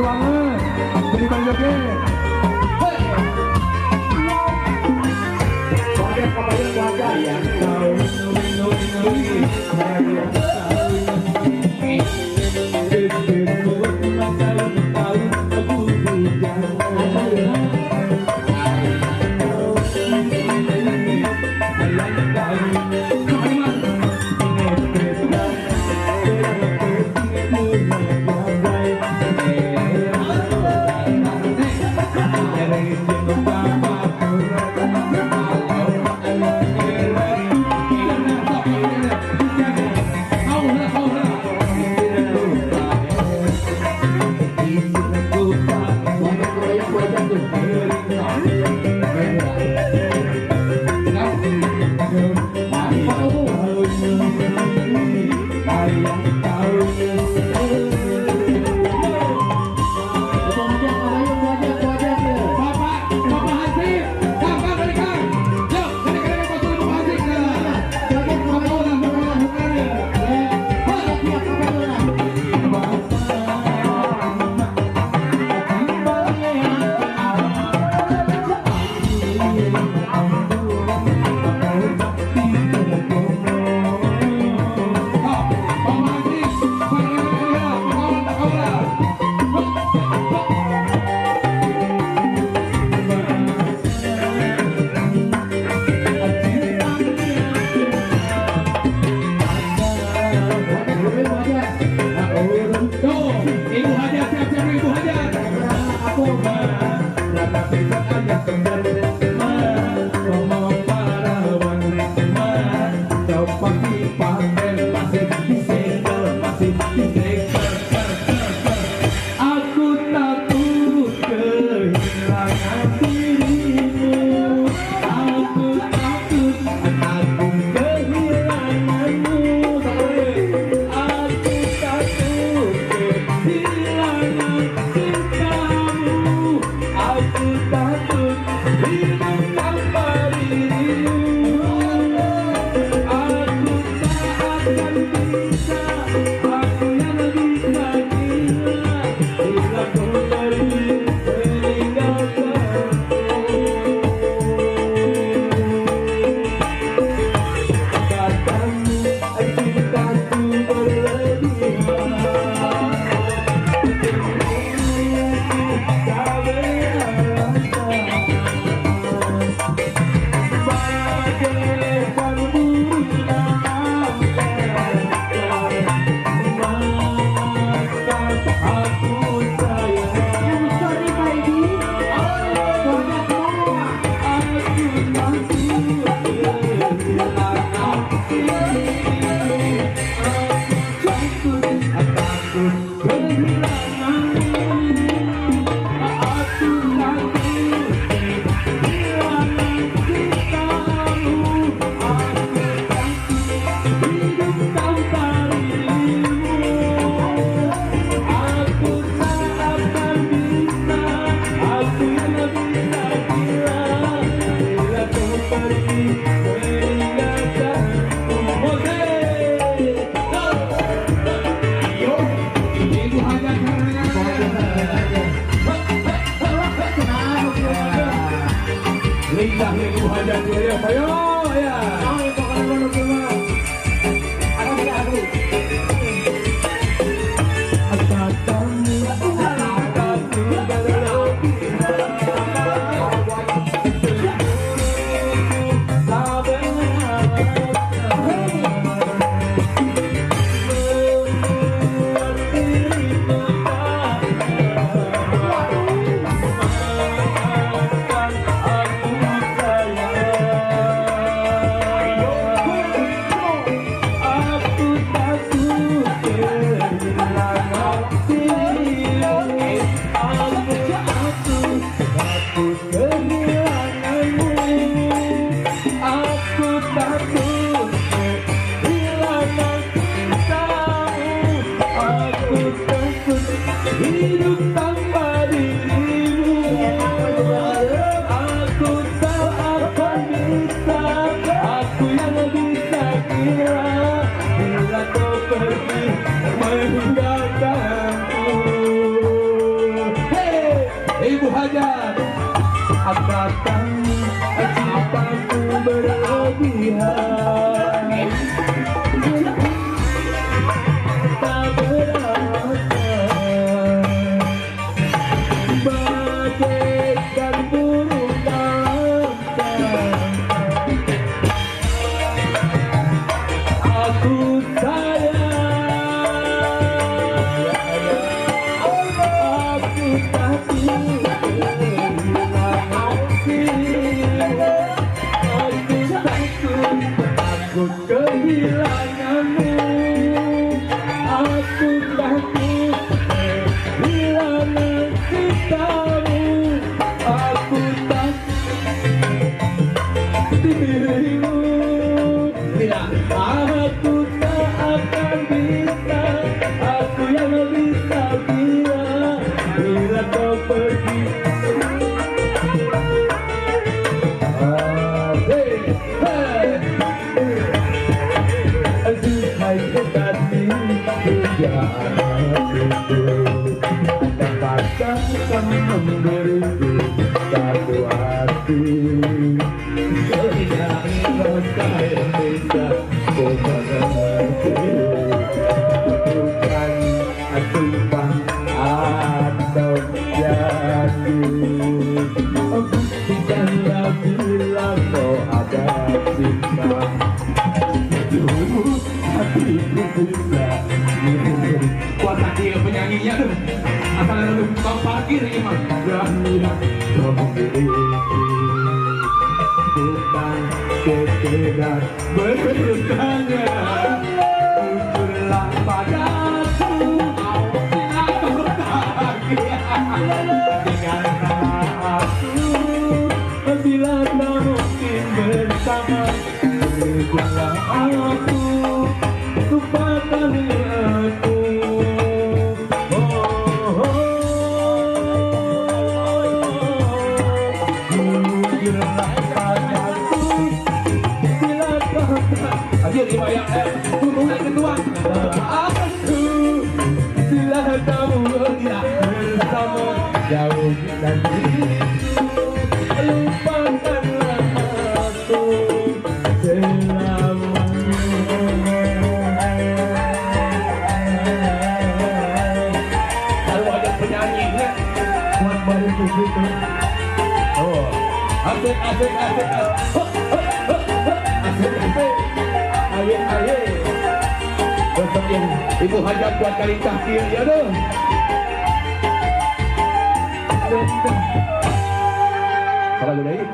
banget. Jadi Bang Joget. Joget kapan wajah ya? datang cintaku berlebihan, tak beralasan, bagaikan burung dalam tangan. Aku takut kehilanganmu, aku takut kehilangan cintamu, aku takut dirimu. Tidak, aku tak akan bisa, aku yang bisa bila kau pergi. Hai kekasih, dapatkah kamu memberiku satu hati? Tidak rasa yang bisa ku mengerti, bukan sumpah atau janji. Buktikanlah bila kau ada cinta. Hatiku bisa kuat hati penyanyinya tuh, asal ada tukang parkir ini mah. Beranilah kau memiliki, bukan sekedar bertanya. Jujurlah padaku, aku berbahagia. Tinggalkanlah aku bila tak mungkin bersama. Berikanlah aku, lupakan aku. Jujurlah padaku bila kau tak. Ayo dibayang hubungan kedua. Aku bila kamu tidak bersama, jauh dan lupakanlah aku selamanya. Kalau ada penyanyi kan buat baru begitu. Oh, asik. Aye. Untuk yang ibu hajat buat kali tahkir ya dong. Kalau udah ini,